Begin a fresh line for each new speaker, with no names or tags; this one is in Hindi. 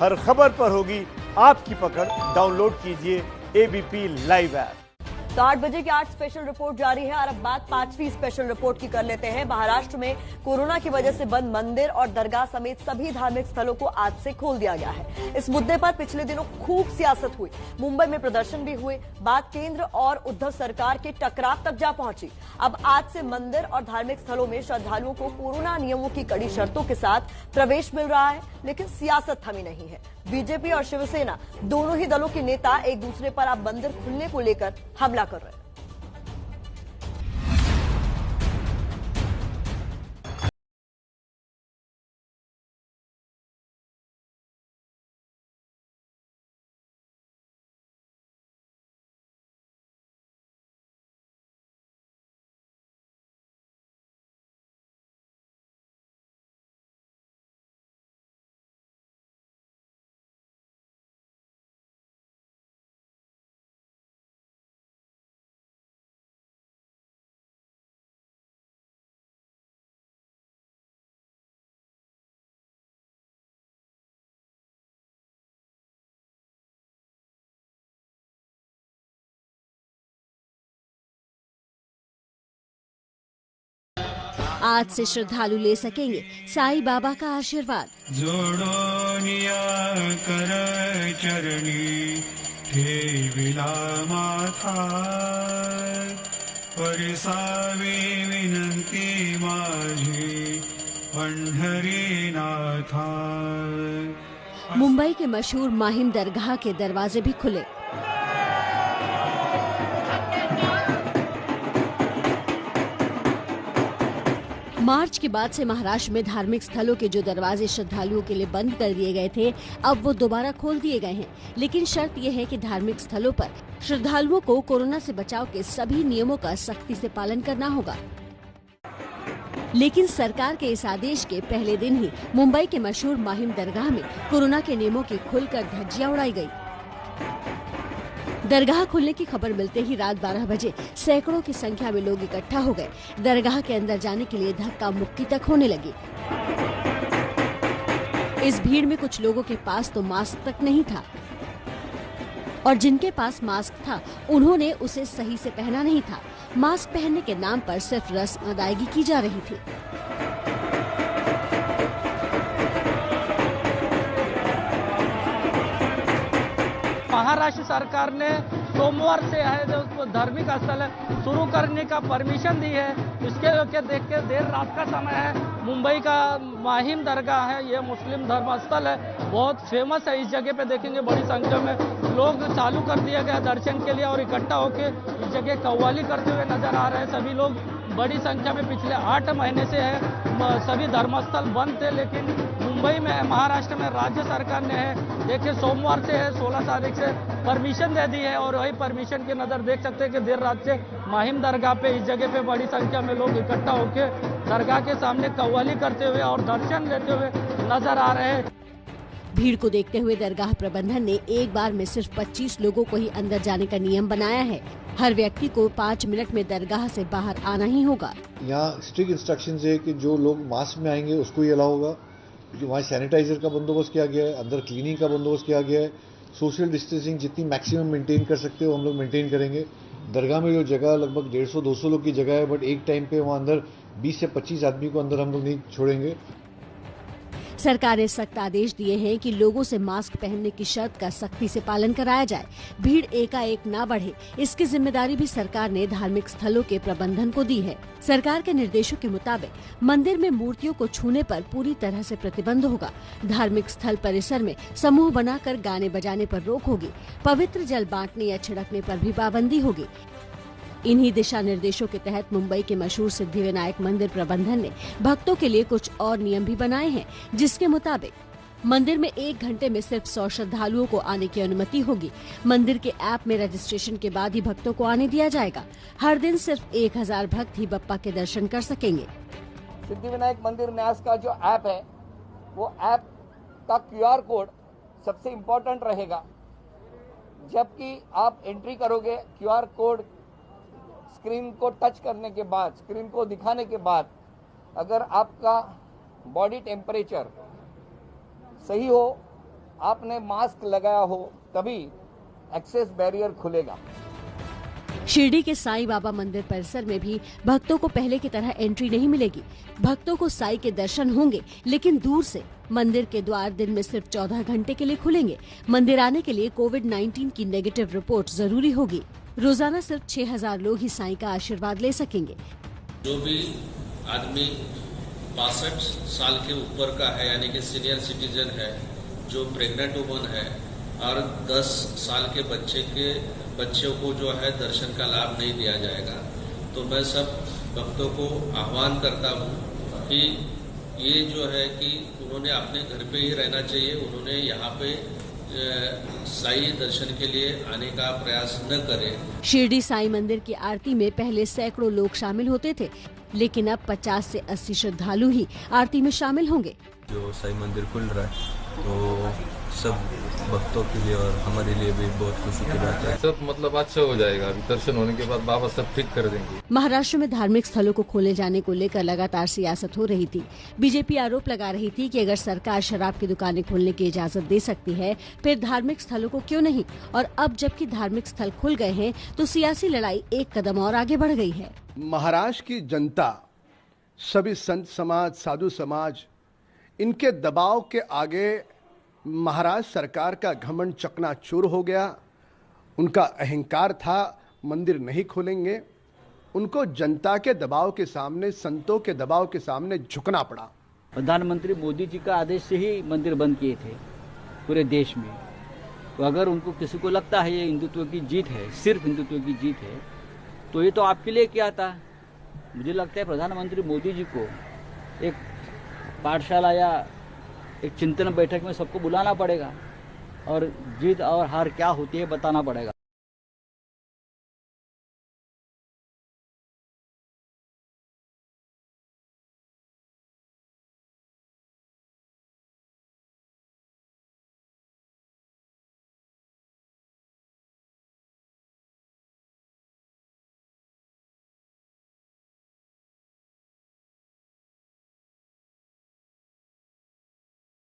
हर खबर पर होगी आपकी पकड़। डाउनलोड कीजिए एबीपी लाइव ऐप।
तो 8 बजे की 8 स्पेशल रिपोर्ट जारी है और अब बात 5वीं स्पेशल रिपोर्ट की कर लेते हैं। महाराष्ट्र में कोरोना की वजह से बंद मंदिर और दरगाह समेत सभी धार्मिक स्थलों को आज से खोल दिया गया है। इस मुद्दे पर पिछले दिनों खूब सियासत हुई, मुंबई में प्रदर्शन भी हुए, बात केंद्र और उद्धव सरकार के टकराव तक जा पहुंची। अब आज से मंदिर और धार्मिक स्थलों में श्रद्धालुओं को कोरोना नियमों की कड़ी शर्तों के साथ प्रवेश मिल रहा है, लेकिन सियासत थमी नहीं है। बीजेपी और शिवसेना दोनों ही दलों के नेता एक दूसरे पर अब मंदिर खुलने को लेकर हमला कर रहे हैं।
आज से श्रद्धालु ले सकेंगे साईं बाबा का आशीर्वाद।
जोड़ो निया कर चरणी ठेविला माथा, परिसावी विनंती माझी पंढरीनाथा।
मुंबई के मशहूर माहिम दरगाह के दरवाजे भी खुले। मार्च के बाद से महाराष्ट्र में धार्मिक स्थलों के जो दरवाजे श्रद्धालुओं के लिए बंद कर दिए गए थे, अब वो दोबारा खोल दिए गए हैं। लेकिन शर्त यह है कि धार्मिक स्थलों पर श्रद्धालुओं को कोरोना से बचाव के सभी नियमों का सख्ती से पालन करना होगा। लेकिन सरकार के इस आदेश के पहले दिन ही मुंबई के मशहूर माहिम दरगाह में कोरोना के नियमों की खुलकर धज्जियां उड़ाई गयी। दरगाह खुलने की खबर मिलते ही रात 12 बजे सैकड़ों की संख्या में लोग इकट्ठा हो गए। दरगाह के अंदर जाने के लिए धक्का मुक्की तक होने लगी। इस भीड़ में कुछ लोगों के पास तो मास्क तक नहीं था और जिनके पास मास्क था उन्होंने उसे सही से पहना नहीं था। मास्क पहनने के नाम पर सिर्फ रस्म अदायगी की जा रही थी।
महाराष्ट्र सरकार ने सोमवार से है जो धार्मिक स्थल शुरू करने का परमिशन दी है। इसके देख के देर रात का समय है। मुंबई का माहिम दरगाह है, ये मुस्लिम धर्म स्थल है, बहुत फेमस है। इस जगह पे देखेंगे बड़ी संख्या में लोग चालू कर दिया गया दर्शन के लिए और इकट्ठा होकर इस जगह कव्वाली करते हुए नजर आ रहे हैं। सभी लोग बड़ी संख्या में पिछले 8 महीने से है सभी धर्मस्थल बंद थे, लेकिन मुंबई में महाराष्ट्र में राज्य सरकार ने है देखिए सोमवार से है 16 तारीख से परमिशन दे दी है। और वही परमिशन की नज़र देख सकते हैं कि देर रात से माहिम दरगाह पे इस जगह पे बड़ी संख्या में लोग इकट्ठा होकर दरगाह के सामने कव्वाली करते हुए और दर्शन लेते हुए नजर आ रहे हैं।
भीड़ को देखते हुए दरगाह प्रबंधन ने एक बार में सिर्फ 25 लोगों को ही अंदर जाने का नियम बनाया है। हर व्यक्ति को 5 मिनट में दरगाह से बाहर आना ही होगा।
यहाँ स्ट्रिक्ट इंस्ट्रक्शंस है कि जो लोग मास्क में आएंगे उसको ही अलाउ होगा। वहाँ सैनिटाइजर का बंदोबस्त किया गया है, अंदर क्लीनिंग का बंदोबस्त किया गया है। सोशल डिस्टेंसिंग जितनी मैक्सिमम मेंटेन कर सकते हो हम लोग मेंटेन करेंगे। दरगाह में जो जगह लगभग 150-200 लोग की जगह है, बट एक टाइम पे वहाँ अंदर 20 से 25 आदमी को अंदर हम लोग नहीं छोड़ेंगे।
सरकार ने सख्त आदेश दिए हैं कि लोगों से मास्क पहनने की शर्त का सख्ती से पालन कराया जाए। भीड़ एकाएक न बढ़े, इसकी जिम्मेदारी भी सरकार ने धार्मिक स्थलों के प्रबंधन को दी है। सरकार के निर्देशों के मुताबिक मंदिर में मूर्तियों को छूने पर पूरी तरह से प्रतिबंध होगा। धार्मिक स्थल परिसर में समूह बनाकर गाने बजाने पर रोक होगी। पवित्र जल बांटने या छिड़कने पर भी पाबंदी होगी। इन्हीं दिशा निर्देशों के तहत मुंबई के मशहूर सिद्धिविनायक मंदिर प्रबंधन ने भक्तों के लिए कुछ और नियम भी बनाए हैं, जिसके मुताबिक मंदिर में 1 घंटे में सिर्फ 100 श्रद्धालुओं को आने की अनुमति होगी। मंदिर के ऐप में रजिस्ट्रेशन के बाद ही भक्तों को आने दिया जाएगा। हर दिन सिर्फ 1000 भक्त ही बप्पा के दर्शन कर सकेंगे।
सिद्धिविनायक मंदिर न्यास का जो ऐप है, वो ऐप का QR कोड सबसे इम्पोर्टेंट रहेगा। जबकि आप एंट्री करोगे, QR कोड स्क्रीन को टच करने के बाद, स्क्रीन को दिखाने के बाद, अगर आपका बॉडी टेम्परेचर सही हो आपने मास्क लगाया हो तभी एक्सेस बैरियर खुलेगा।
शिरडी के साईं बाबा मंदिर परिसर में भी भक्तों को पहले की तरह एंट्री नहीं मिलेगी। भक्तों को साईं के दर्शन होंगे, लेकिन दूर से। मंदिर के द्वार दिन में सिर्फ 14 घंटे के लिए खुलेंगे। मंदिर आने के लिए कोविड-19 की नेगेटिव रिपोर्ट जरूरी होगी। रोजाना सिर्फ 6000 लोग ही साईं का आशीर्वाद ले सकेंगे।
जो भी आदमी 62 साल के ऊपर का है, यानी कि सीनियर सिटीजन है, जो प्रेग्नेंट वुमन है और 10 साल के बच्चों को जो है दर्शन का लाभ नहीं दिया जाएगा। तो मैं सब भक्तों को आह्वान करता हूँ कि ये जो है कि उन्होंने अपने घर पे ही रहना चाहिए। उन्होंने यहाँ पे साईं दर्शन के लिए आने का प्रयास न करें।
शिरडी साईं मंदिर की आरती में पहले सैकड़ों लोग शामिल होते थे, लेकिन अब 50 से 80 श्रद्धालु ही आरती में शामिल होंगे।
जो साईं मंदिर खुल रहा है तो सब भक्तों के लिए और हमारे लिए भी बहुत खुशी की बात है।
सब मतलब अच्छा हो जाएगा। अभी दर्शन होने के बाद बाबा सब ठीक कर देंगे।
महाराष्ट्र में धार्मिक स्थलों को खोले जाने को लेकर लगातार सियासत हो रही थी। बीजेपी आरोप लगा रही थी कि अगर सरकार शराब की दुकानें खोलने की इजाजत दे सकती है, फिर धार्मिक स्थलों को क्यों नहीं। और अब जबकि धार्मिक स्थल खुल गए हैं तो सियासी लड़ाई एक कदम और आगे बढ़ गई है।
महाराष्ट्र की जनता, सभी संत समाज, साधु समाज, इनके दबाव के आगे महाराष्ट्र सरकार का घमंड चकनाचूर हो गया। उनका अहंकार था मंदिर नहीं खोलेंगे। उनको जनता के दबाव के सामने, संतों के दबाव के सामने झुकना पड़ा।
प्रधानमंत्री मोदी जी का आदेश से ही मंदिर बंद किए थे पूरे देश में। तो अगर उनको किसी को लगता है ये हिंदुत्व की जीत है, सिर्फ हिंदुत्व की जीत है, तो ये तो आपके लिए क्या था। मुझे लगता है प्रधानमंत्री मोदी जी को एक पाठशाला या एक चिंतन बैठक में सबको बुलाना पड़ेगा और जीत और हार क्या होती है बताना पड़ेगा।